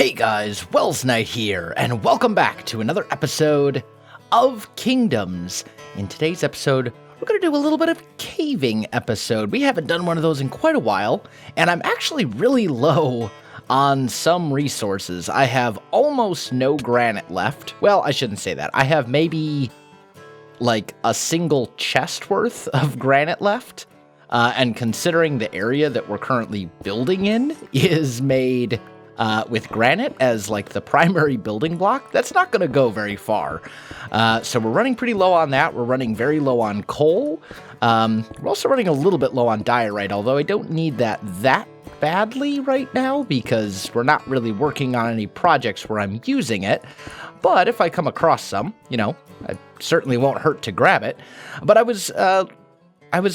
Hey guys, Welsknight here, and welcome back to another episode of Kingdoms. In today's episode, we're going to do a little bit of caving episode. We haven't done one of those in quite a while, and I'm actually really low on some resources. I have almost no granite left. Well, I shouldn't say that. I have maybe like a single chest worth of granite left, and considering the area that we're currently building in is made with granite as like the primary building block, that's not going to go very far. So we're running pretty low on that. We're running very low on coal. We're also running a little bit low on diorite, although I don't need that badly right now because we're not really working on any projects where I'm using it. But if I come across some, I certainly won't hurt to grab it. But I was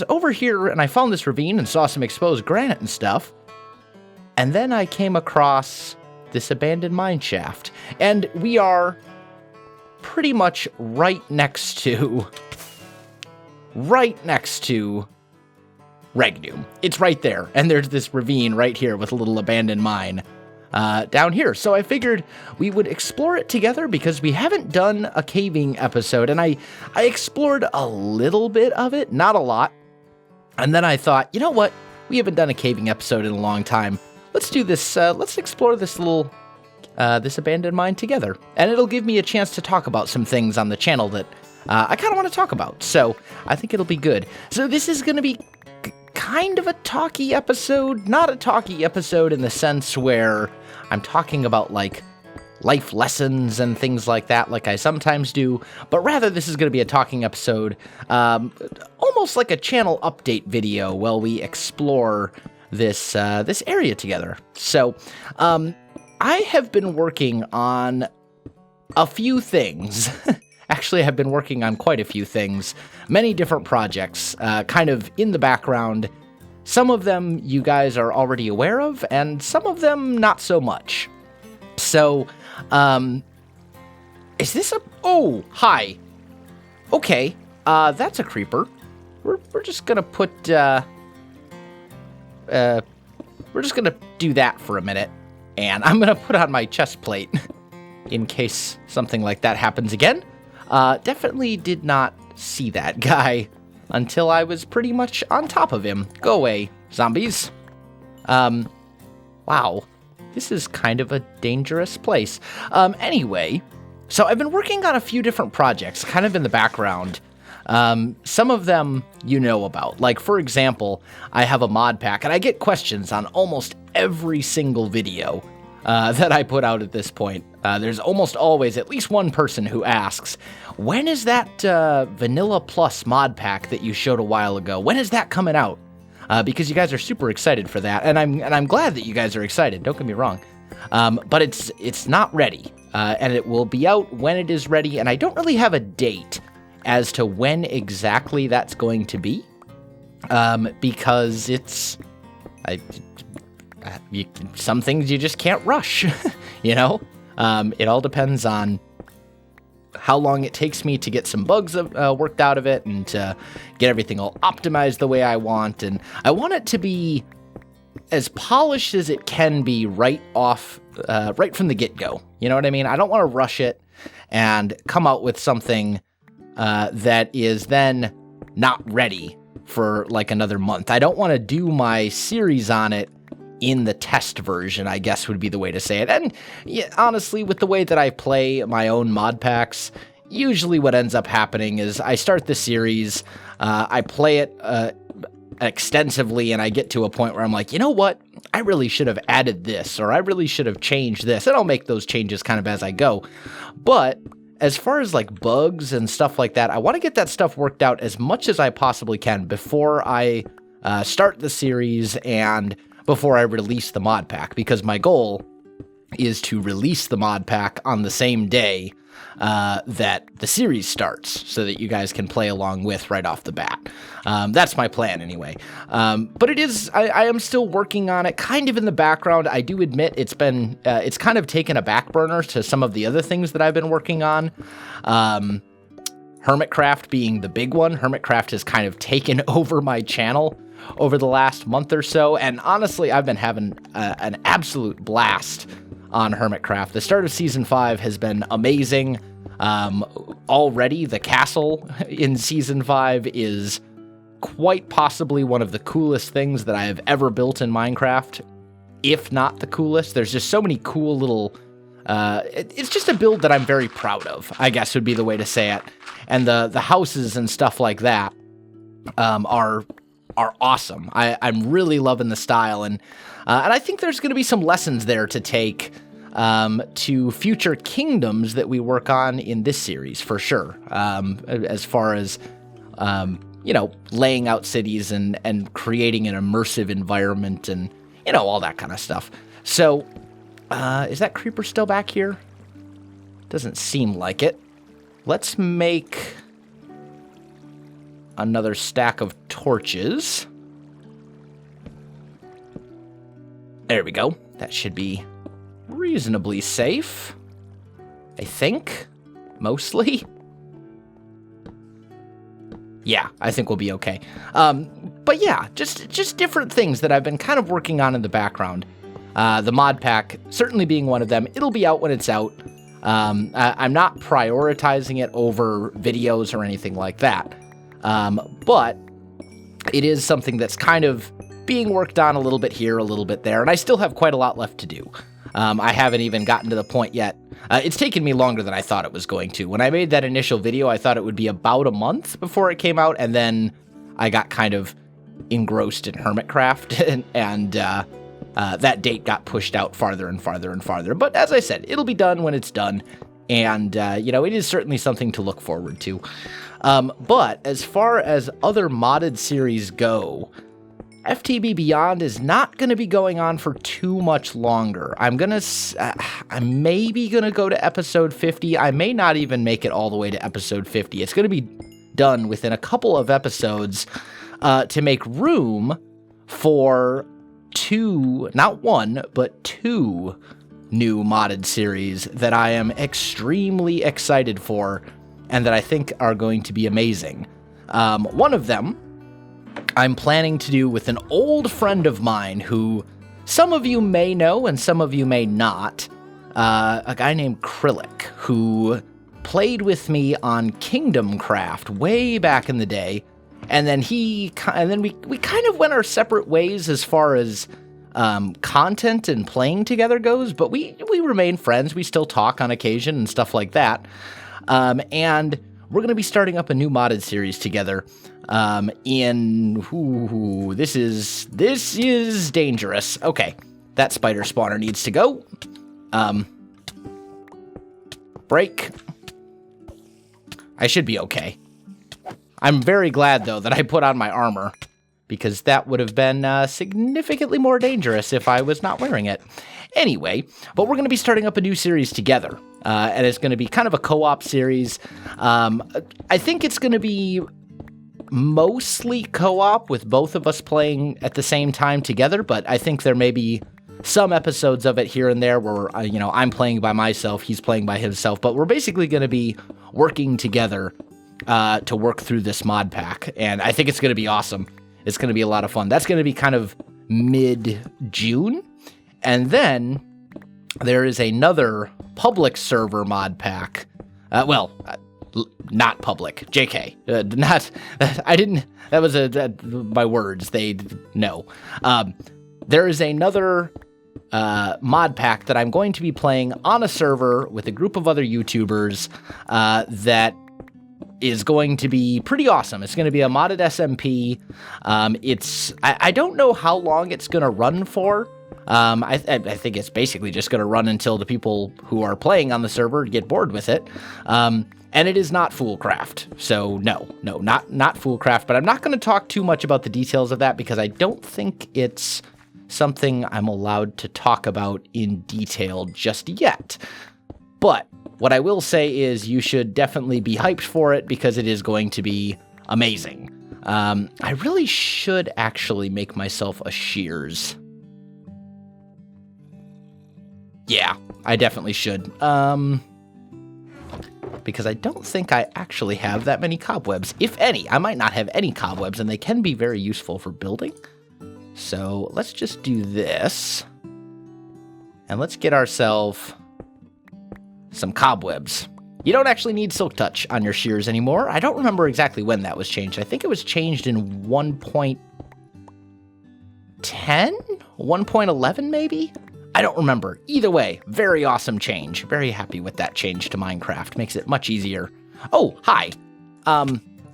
over here and I found this ravine and saw some exposed granite and stuff. And then I came across this abandoned mine shaft, and we are pretty much right next to Regnum. It's right there, and there's this ravine right here with a little abandoned mine down here. So I figured we would explore it together because we haven't done a caving episode, and I explored a little bit of it, not a lot. And then I thought, you know what? We haven't done a caving episode in a long time. Let's do this, let's explore this little, this abandoned mine together. And it'll give me a chance to talk about some things on the channel that I kind of want to talk about. So I think it'll be good. So this is going to be kind of a talky episode. Not a talky episode in the sense where I'm talking about, like, life lessons and things like that, like I sometimes do. But rather, this is going to be a talking episode, almost like a channel update video while we explore this area together. So, I have been working on a few things. Actually, I have been working on quite a few things. Many different projects, kind of in the background. Some of them you guys are already aware of, and some of them not so much. So, is this a... Oh, hi. Okay, that's a creeper. We're just gonna put, we're just gonna do that for a minute, and I'm gonna put on my chest plate in case something like that happens again. Definitely did not see that guy until I was pretty much on top of him. Go away, zombies. Wow, this is kind of a dangerous place. Anyway, so I've been working on a few different projects, kind of in the background. Some of them you know about. Like, for example, I have a mod pack, and I get questions on almost every single video that I put out at this point. There's almost always at least one person who asks, when is that Vanilla Plus mod pack that you showed a while ago? When is that coming out? Because you guys are super excited for that, and I'm glad that you guys are excited. Don't get me wrong, but it's not ready, and it will be out when it is ready. And I don't really have a date as to when exactly that's going to be, because it's, some things you just can't rush, It all depends on how long it takes me to get some bugs worked out of it and to get everything all optimized the way I want. And I want it to be as polished as it can be right from the get-go. You know what I mean? I don't want to rush it and come out with something that is then not ready for like another month. I don't want to do my series on it in the test version, I guess would be the way to say it. And yeah, honestly, with the way that I play my own mod packs, usually what ends up happening is I start the series, I play it extensively, and I get to a point where I'm like, you know what? I really should have added this, or I really should have changed this, and I'll make those changes kind of as I go. But as far as like bugs and stuff like that, I want to get that stuff worked out as much as I possibly can before I start the series and before I release the mod pack, because my goal is to release the mod pack on the same day that the series starts, so that you guys can play along with right off the bat. That's my plan anyway. But it is, I am still working on it kind of in the background. I do admit it's kind of taken a back burner to some of the other things that I've been working on. Hermitcraft being the big one. Hermitcraft has kind of taken over my channel over the last month or so, and honestly, I've been having an absolute blast on Hermitcraft. The start of Season 5 has been amazing. Already, the castle in Season 5 is quite possibly one of the coolest things that I have ever built in Minecraft, if not the coolest. There's just so many cool little... it's just a build that I'm very proud of, I guess would be the way to say it. And the houses and stuff like that are awesome. I'm really loving the style, and I think there's going to be some lessons there to take to future kingdoms that we work on in this series, for sure. As far as, laying out cities and creating an immersive environment and, all that kind of stuff. So, is that creeper still back here? Doesn't seem like it. Let's make another stack of torches. There we go. That should be reasonably safe, I think. Mostly. Yeah, I think we'll be okay. But yeah, just different things that I've been kind of working on in the background. The mod pack certainly being one of them. It'll be out when it's out. I'm not prioritizing it over videos or anything like that. But it is something that's kind of being worked on a little bit here, a little bit there, and I still have quite a lot left to do. I haven't even gotten to the point yet. It's taken me longer than I thought it was going to. When I made that initial video, I thought it would be about a month before it came out, and then I got kind of engrossed in Hermitcraft, and that date got pushed out farther and farther and farther. But as I said, it'll be done when it's done, and, it is certainly something to look forward to. But as far as other modded series go, FTB Beyond is not going to be going on for too much longer. I'm maybe going to go to episode 50. I may not even make it all the way to episode 50. It's going to be done within a couple of episodes to make room for not one, but two new modded series that I am extremely excited for and that I think are going to be amazing. One of them I'm planning to do with an old friend of mine who some of you may know and some of you may not. A guy named Krillic, who played with me on Kingdom Craft way back in the day, and then we kind of went our separate ways as far as content and playing together goes, but we remain friends. We still talk on occasion and stuff like that. And we're going to be starting up a new modded series together. This is dangerous. Okay, that spider spawner needs to go. Break. I should be okay. I'm very glad, though, that I put on my armor, because that would have been significantly more dangerous if I was not wearing it. Anyway, but we're going to be starting up a new series together, and it's going to be kind of a co-op series. I think it's going to be mostly co-op with both of us playing at the same time together, but I think there may be some episodes of it here and there where, I'm playing by myself, he's playing by himself, but we're basically going to be working together to work through this mod pack, and I think it's going to be awesome. It's going to be a lot of fun. That's going to be kind of mid-June, and then there is another public server mod pack. Not public. JK. That was my words. No. There is another mod pack that I'm going to be playing on a server with a group of other YouTubers that is going to be pretty awesome. It's going to be a modded SMP. I don't know how long it's going to run for. I think it's basically just going to run until the people who are playing on the server get bored with it. And it is not Foolcraft. So no, not Foolcraft, but I'm not going to talk too much about the details of that because I don't think it's something I'm allowed to talk about in detail just yet. But what I will say is you should definitely be hyped for it because it is going to be amazing. I really should actually make myself a shears. Yeah, I definitely should. Because I don't think I actually have that many cobwebs. If any, I might not have any cobwebs, and they can be very useful for building. So let's just do this. And And let's get ourselves some cobwebs. You don't actually need Silk Touch on your shears anymore. I don't remember exactly when that was changed. I think it was changed in 1.10? 1.11 maybe? I don't remember. Either way, very awesome change. Very happy with that change to Minecraft. Makes it much easier. Oh, hi.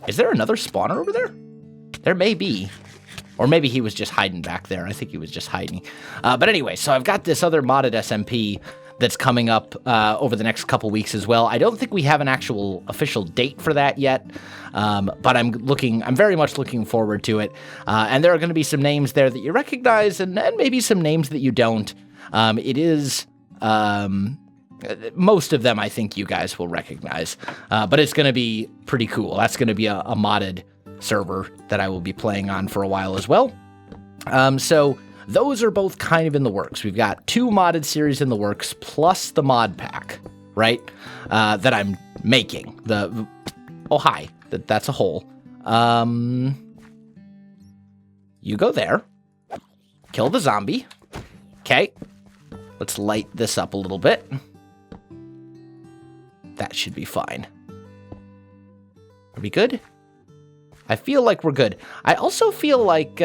Is there another spawner over there? There may be. Or maybe he was just hiding back there. I think he was just hiding. But anyway, so I've got this other modded SMP that's coming up over the next couple weeks as well. I don't think we have an actual official date for that yet, but I'm very much looking forward to it. And there are going to be some names there that you recognize and maybe some names that you don't. It is... most of them I think you guys will recognize, but it's going to be pretty cool. That's going to be a modded server that I will be playing on for a while as well. So those are both kind of in the works. We've got 2 modded series in the works, plus the mod pack, right? That I'm making. Oh, hi. That's a hole. You go there. Kill the zombie. Okay. Let's light this up a little bit. That should be fine. Are we good? I feel like we're good. I also feel like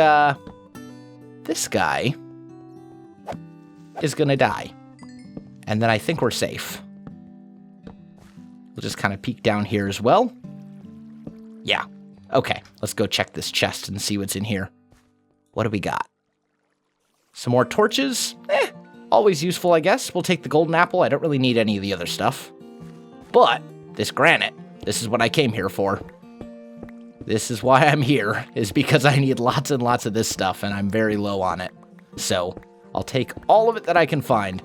this guy is gonna die. And then I think we're safe. We'll just kind of peek down here as well. Yeah. Okay, let's go check this chest and see what's in here. What do we got? Some more torches? Always useful, I guess. We'll take the golden apple. I don't really need any of the other stuff. But this granite, this is what I came here for. This is why I'm here, is because I need lots and lots of this stuff, and I'm very low on it. So I'll take all of it that I can find.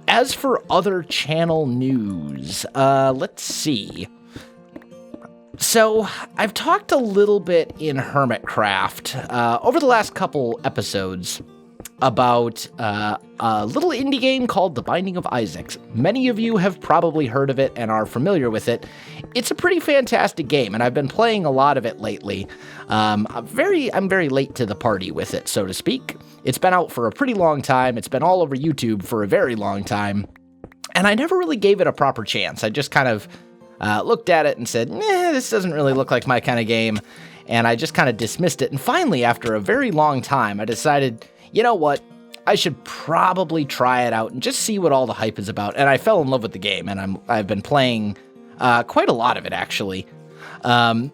As for other channel news, let's see. So I've talked a little bit in Hermitcraft over the last couple episodes about a little indie game called The Binding of Isaac. Many of you have probably heard of it and are familiar with it. It's a pretty fantastic game, and I've been playing a lot of it lately. I'm very late to the party with it, so to speak. It's been out for a pretty long time. It's been all over YouTube for a very long time, and I never really gave it a proper chance. I just kind of looked at it and said, this doesn't really look like my kind of game, and I just kind of dismissed it. And finally, after a very long time, I decided, you know what? I should probably try it out and just see what all the hype is about. And I fell in love with the game, and I've been playing quite a lot of it, actually. The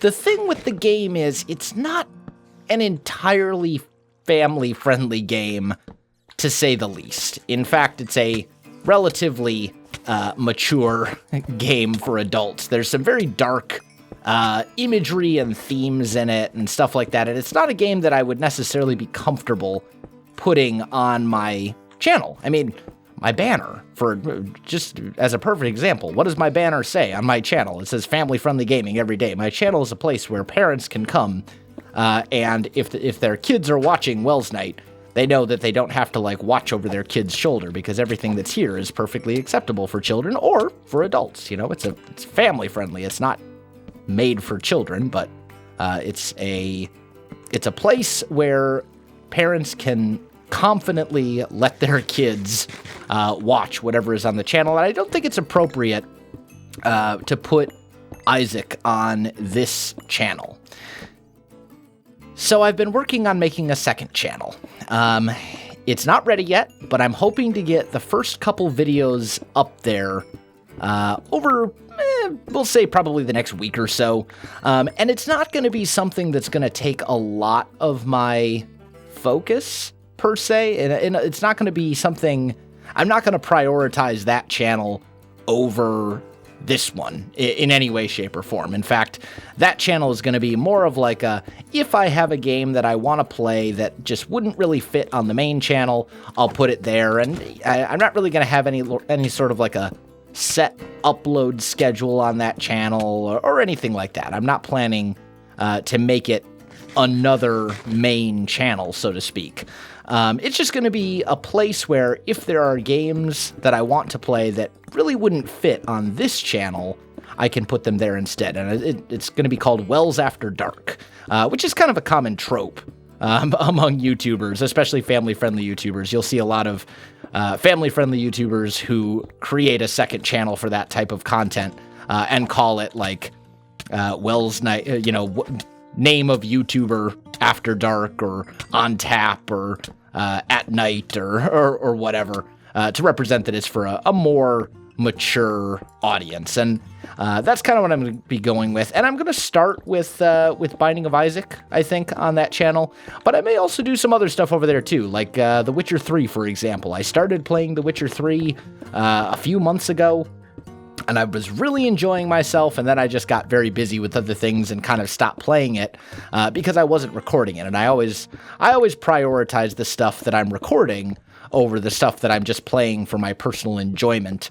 thing with the game is it's not an entirely family-friendly game, to say the least. In fact, it's a relatively mature game for adults. There's some very dark imagery and themes in it and stuff like that, and it's not a game that I would necessarily be comfortable putting on my channel. I mean, my banner, for just as a perfect example, what does my banner say on my channel? It says family-friendly gaming every day. My channel is a place where parents can come, and if their kids are watching Welsknight, they know that they don't have to, like, watch over their kid's shoulder, because everything that's here is perfectly acceptable for children or for adults. You know, it's family-friendly. It's not made for children, but it's a place where parents can confidently let their kids watch whatever is on the channel. And I don't think it's appropriate to put Isaac on this channel. So I've been working on making a second channel. It's not ready yet, but I'm hoping to get the first couple videos up there over, we'll say probably the next week or so. And it's not going to be something that's going to take a lot of my focus, per se. And it's not going to be something, I'm not going to prioritize that channel over this one in any way, shape, or form. In fact, that channel is going to be more of like if I have a game that I want to play that just wouldn't really fit on the main channel, I'll put it there. And I'm not really going to have any sort of like a set upload schedule on that channel or anything like that. I'm not planning to make it another main channel, so to speak. It's just going to be a place where if there are games that I want to play that really wouldn't fit on this channel, I can put them there instead. And it's going to be called Wells After Dark, which is kind of a common trope among YouTubers, especially family-friendly YouTubers. You'll see a lot of family-friendly YouTubers who create a second channel for that type of content and call it like Welsknight, name of YouTuber after dark or on tap or at night or whatever to represent that it's for a more mature audience. And that's kind of what I'm going to be going with. And I'm going to start with Binding of Isaac, I think, on that channel. But I may also do some other stuff over there too, like The Witcher 3, for example. I started playing The Witcher 3 a few months ago, and I was really enjoying myself, and then I just got very busy with other things and kind of stopped playing it because I wasn't recording it. And I always prioritize the stuff that I'm recording over the stuff that I'm just playing for my personal enjoyment,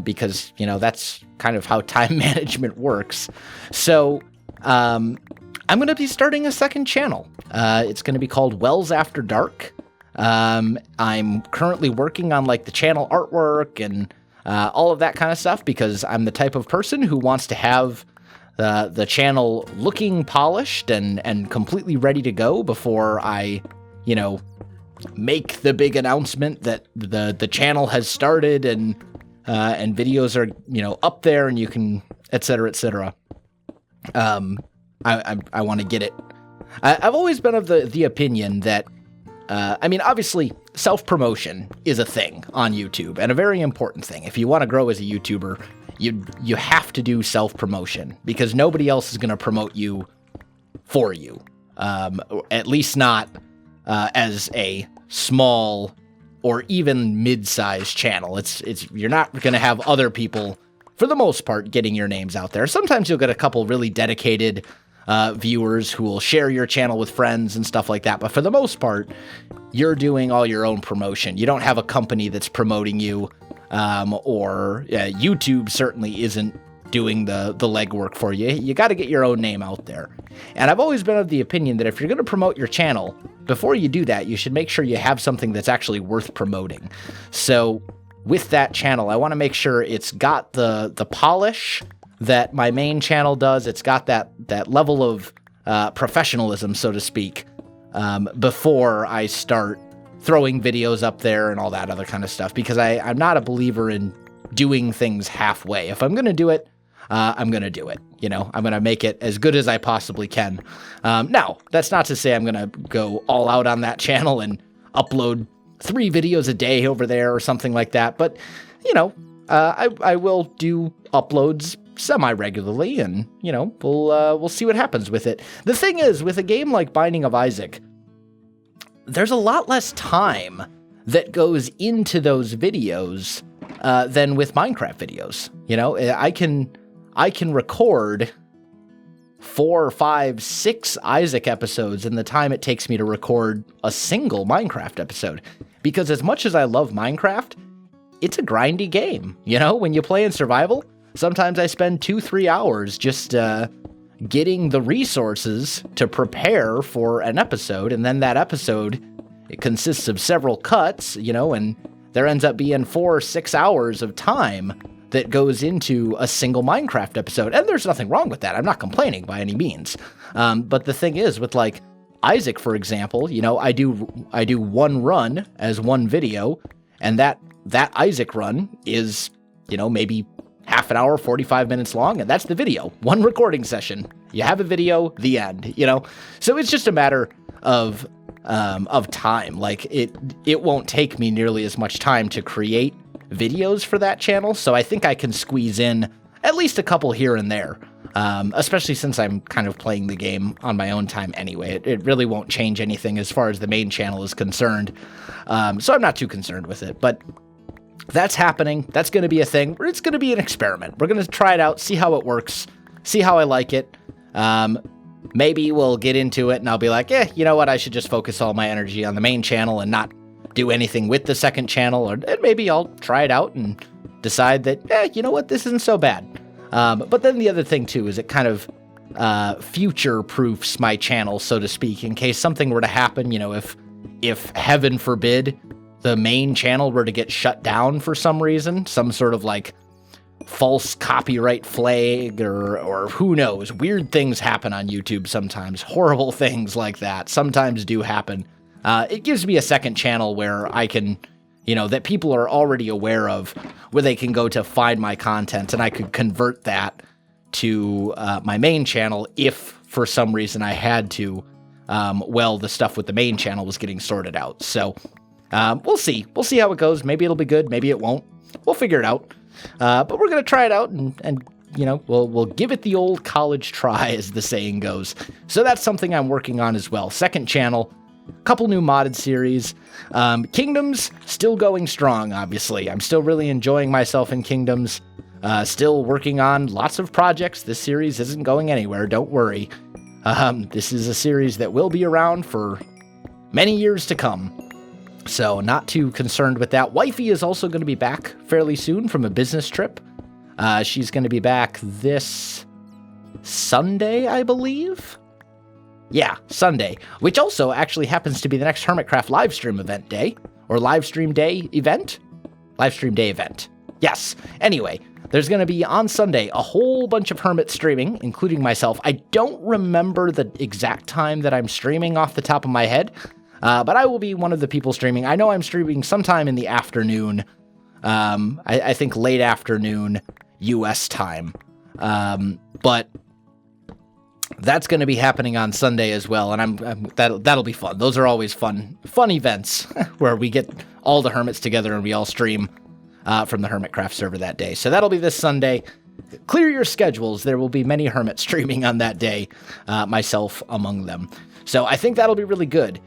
because, that's kind of how time management works. So I'm going to be starting a second channel. It's going to be called Wells After Dark. I'm currently working on like the channel artwork and all of that kind of stuff because I'm the type of person who wants to have the channel looking polished and completely ready to go before I, make the big announcement that the channel has started and videos are, up there and you can, et cetera, et cetera. I want to get it. I've always been of the opinion that, obviously self-promotion is a thing on YouTube and a very important thing. If you want to grow as a YouTuber, you have to do self-promotion because nobody else is going to promote you for you. At least not as a small or even mid-sized channel. You're not going to have other people, for the most part, getting your names out there. Sometimes you'll get a couple really dedicated viewers who will share your channel with friends and stuff like that. But for the most part, you're doing all your own promotion. You don't have a company that's promoting you, or YouTube certainly isn't doing the legwork for you. You got to get your own name out there. And I've always been of the opinion that if you're going to promote your channel, before you do that, you should make sure you have something that's actually worth promoting. So with that channel, I want to make sure it's got the polish that my main channel does. It's got that level of professionalism, so to speak, before I start throwing videos up there and all that other kind of stuff, because I'm not a believer in doing things halfway. If I'm going to do it, I'm going to do it. I'm going to make it as good as I possibly can. Now, that's not to say I'm going to go all out on that channel and upload 3 videos a day over there or something like that. But, I will do uploads semi-regularly, and we'll see what happens with it. The thing is, with a game like Binding of Isaac, there's a lot less time that goes into those videos than with Minecraft videos. I can record 4, 5, 6 Isaac episodes in the time it takes me to record a single Minecraft episode, because as much as I love Minecraft, it's a grindy game. When you play in survival, sometimes I spend 2-3 hours just getting the resources to prepare for an episode, and then that episode, it consists of several cuts, and there ends up being 4 or 6 hours of time that goes into a single Minecraft episode. And there's nothing wrong with that. I'm not complaining by any means. But the thing is, with like Isaac, for example, I do one run as one video, and that Isaac run is, maybe half an hour, 45 minutes long, and that's the video. One recording session. You have a video, the end, So it's just a matter of time. Like it won't take me nearly as much time to create videos for that channel, so I think I can squeeze in at least a couple here and there, especially since I'm kind of playing the game on my own time anyway. It really won't change anything as far as the main channel is concerned, so I'm not too concerned with it. But that's happening. That's going to be a thing. It's going to be an experiment. We're going to try it out, see how it works, see how I like it. Maybe we'll get into it and I'll be like, you know what, I should just focus all my energy on the main channel and not do anything with the second channel, or maybe I'll try it out and decide that, you know what, this isn't so bad. But then the other thing too is it kind of future-proofs my channel, so to speak, in case something were to happen. If heaven forbid the main channel were to get shut down for some reason, some sort of like false copyright flag or who knows. Weird things happen on YouTube sometimes. Horrible things like that sometimes do happen. It gives me a second channel where I can, that people are already aware of, where they can go to find my content, and I could convert that to my main channel if for some reason I had to, the stuff with the main channel was getting sorted out. So we'll see. We'll see how it goes. Maybe it'll be good. Maybe it won't. We'll figure it out. But we're going to try it out and we'll give it the old college try, as the saying goes. So that's something I'm working on as well. Second channel, couple new modded series. Kingdoms, still going strong, obviously. I'm still really enjoying myself in Kingdoms. Still working on lots of projects. This series isn't going anywhere, don't worry. This is a series that will be around for many years to come. So not too concerned with that. Wifey is also going to be back fairly soon from a business trip. She's going to be back this Sunday, I believe. Yeah, Sunday, which also actually happens to be the next Hermitcraft livestream event day, or livestream day event? Livestream day event. Yes. Anyway, there's going to be on Sunday a whole bunch of Hermits streaming, including myself. I don't remember the exact time that I'm streaming off the top of my head, but I will be one of the people streaming. I know I'm streaming sometime in the afternoon. I think late afternoon U.S. time. But that's going to be happening on Sunday as well, and that'll be fun. Those are always fun events where we get all the Hermits together and we all stream from the Hermitcraft server that day. So that'll be this Sunday. Clear your schedules. There will be many Hermits streaming on that day, myself among them. So I think that'll be really good.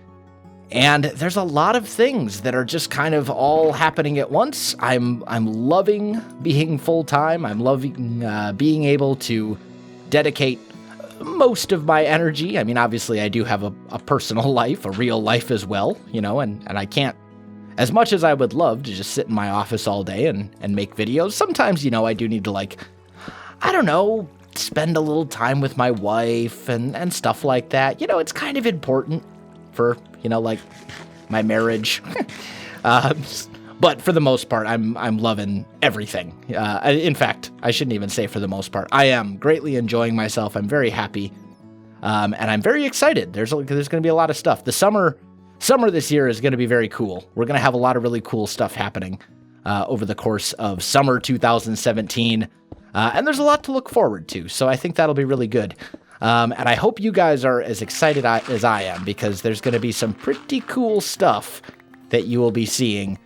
And there's a lot of things that are just kind of all happening at once. I'm loving being full-time. I'm loving being able to dedicate most of my energy. I mean, obviously, I do have a personal life, a real life as well, and I can't, as much as I would love to just sit in my office all day and make videos, sometimes, I do need to, spend a little time with my wife and stuff like that. It's kind of important for, my marriage. But for the most part, I'm loving everything. In fact, I shouldn't even say for the most part. I am greatly enjoying myself. I'm very happy, and I'm very excited. There's going to be a lot of stuff. The summer this year is going to be very cool. We're going to have a lot of really cool stuff happening over the course of summer 2017, and there's a lot to look forward to. So I think that'll be really good. And I hope you guys are as excited as I am, because there's going to be some pretty cool stuff that you will be seeing.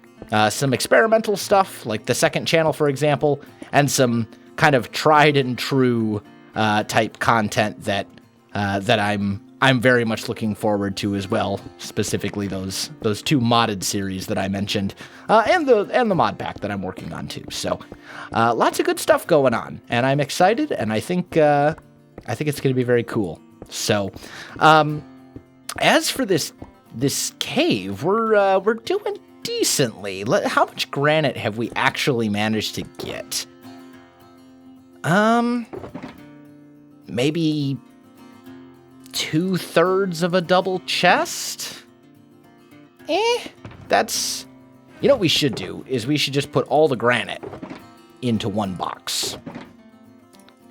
Some experimental stuff, like the second channel, for example, and some kind of tried and true type content that I'm very much looking forward to as well. Specifically, those two modded series that I mentioned, and the mod pack that I'm working on too. So, lots of good stuff going on, and I'm excited, and I think it's going to be very cool. So, as for this cave, we're doing decently. How much granite have we actually managed to get? Maybe 2/3 of a double chest? That's... what we should do is we should just put all the granite into one box.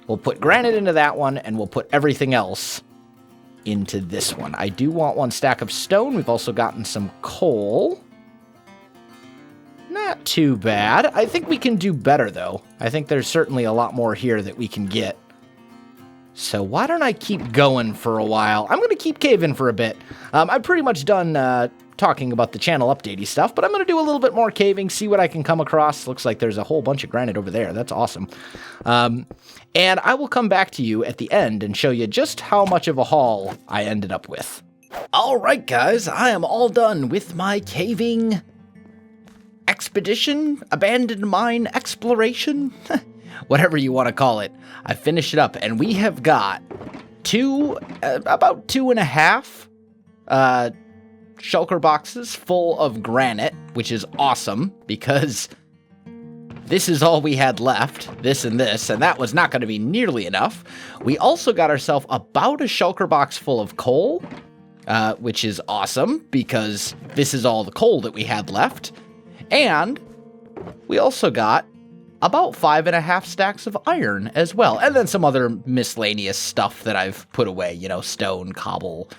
We'll put granite into that one, and we'll put everything else into this one. I do want one stack of stone. We've also gotten some coal. Not too bad. I think we can do better, though. I think there's certainly a lot more here that we can get. So why don't I keep going for a while? I'm going to keep caving for a bit. I'm pretty much done talking about the channel updatey stuff, but I'm going to do a little bit more caving, see what I can come across. Looks like there's a whole bunch of granite over there. That's awesome. And I will come back to you at the end and show you just how much of a haul I ended up with. All right, guys, I am all done with my caving expedition, abandoned mine exploration, whatever you want to call it. I finished it up, and we have got about 2.5 shulker boxes full of granite, which is awesome because this is all we had left, this, and that was not going to be nearly enough. We also got ourselves about a shulker box full of coal, which is awesome because this is all the coal that we had left. And we also got about 5.5 stacks of iron as well. And then some other miscellaneous stuff that I've put away, stone, cobble,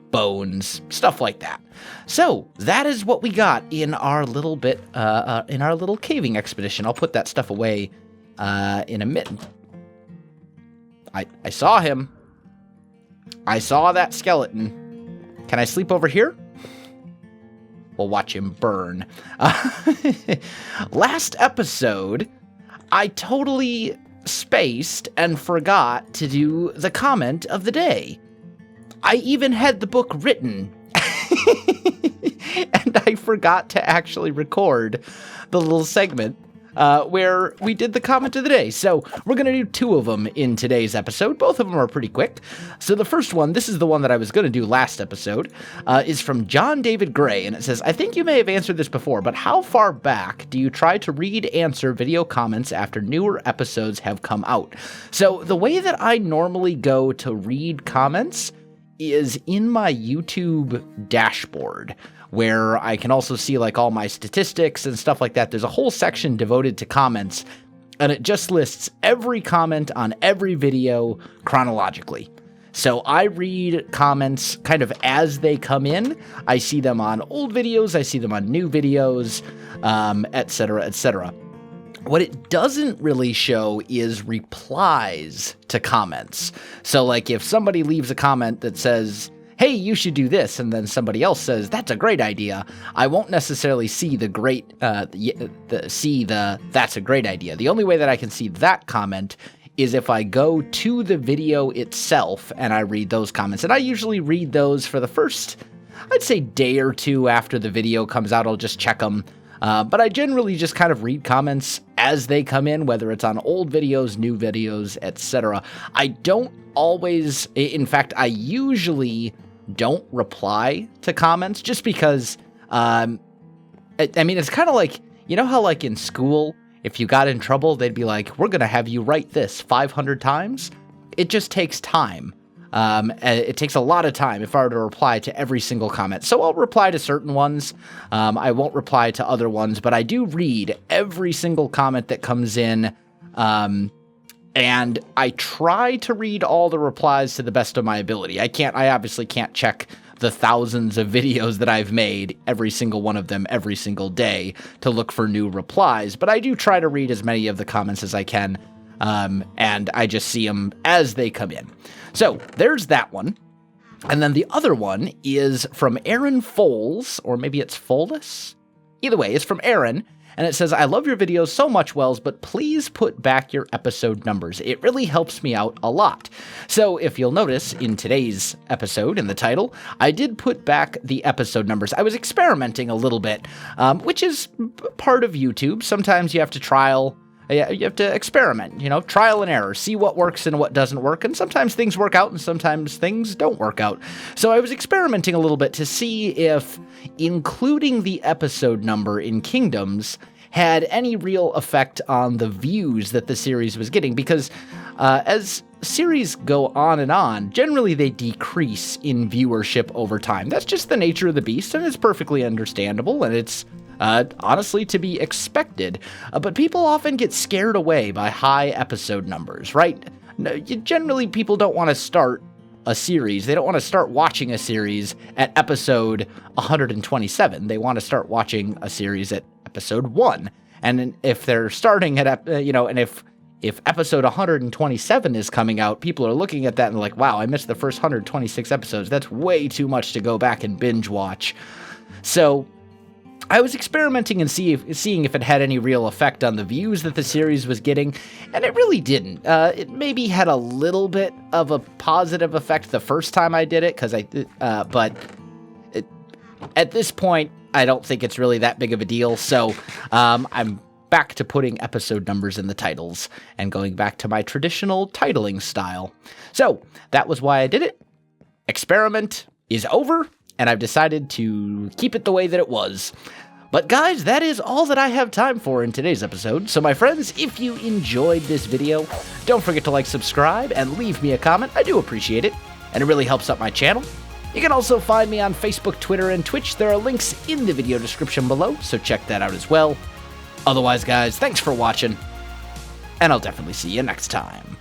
bones, stuff like that. So that is what we got in our little caving expedition. I'll put that stuff away in a minute. I saw him. I saw that skeleton. Can I sleep over here? We'll watch him burn. Last episode, I totally spaced and forgot to do the comment of the day. I even had the book written. And I forgot to actually record the little segment where we did the comment of the day. So we're going to do 2 of them in today's episode. Both of them are pretty quick. So the first one, this is the one that I was going to do last episode, is from John David Gray. And it says, I think you may have answered this before, but how far back do you try to answer video comments after newer episodes have come out? So the way that I normally go to read comments is in my YouTube dashboard, where I can also see like all my statistics and stuff like that. There's a whole section devoted to comments, and it just lists every comment on every video chronologically. So I read comments kind of as they come in. I see them on old videos, I see them on new videos, etc., etc. What it doesn't really show is replies to comments. So like if somebody leaves a comment that says, hey, you should do this, and then somebody else says, that's a great idea, I won't necessarily see that's a great idea. The only way that I can see that comment is if I go to the video itself and I read those comments. And I usually read those for the first, I'd say, day or 2 after the video comes out. I'll just check them. But I generally just kind of read comments as they come in, whether it's on old videos, new videos, etc. I don't always, in fact, I usually don't reply to comments just because, I mean, it's kind of like, how like in school, if you got in trouble, they'd be like, we're going to have you write this 500 times. It just takes time. It takes a lot of time if I were to reply to every single comment. So I'll reply to certain ones. I won't reply to other ones, but I do read every single comment that comes in. And I try to read all the replies to the best of my ability. I obviously can't check the thousands of videos that I've made, every single one of them, every single day, to look for new replies. But I do try to read as many of the comments as I can. And I just see them as they come in. So there's that one. And then the other one is from Aaron Foles, or maybe it's Foles. Either way, it's from Aaron. And it says, I love your videos so much, Wells, but please put back your episode numbers. It really helps me out a lot. So if you'll notice in today's episode, in the title, I did put back the episode numbers. I was experimenting a little bit, which is part of YouTube. Sometimes you have to you have to experiment, trial and error, see what works and what doesn't work. And sometimes things work out and sometimes things don't work out. So I was experimenting a little bit to see if including the episode number in Kingdoms had any real effect on the views that the series was getting. Because as series go on and on, generally they decrease in viewership over time. That's just the nature of the beast, and it's perfectly understandable, and it's honestly to be expected. But people often get scared away by high episode numbers, right? Generally, people don't want to start a series. They don't want to start watching a series at episode 127. They want to start watching a series at episode 1. And if they're starting at, and if episode 127 is coming out, people are looking at that and like, wow, I missed the first 126 episodes. That's way too much to go back and binge watch. So I was experimenting and seeing if it had any real effect on the views that the series was getting, and it really didn't. It maybe had a little bit of a positive effect the first time I did it, at this point, I don't think it's really that big of a deal. So I'm back to putting episode numbers in the titles and going back to my traditional titling style. So that was why I did it. Experiment is over, and I've decided to keep it the way that it was. But guys, that is all that I have time for in today's episode. So my friends, if you enjoyed this video, don't forget to like, subscribe, and leave me a comment. I do appreciate it, and it really helps out my channel. You can also find me on Facebook, Twitter, and Twitch. There are links in the video description below, so check that out as well. Otherwise, guys, thanks for watching, and I'll definitely see you next time.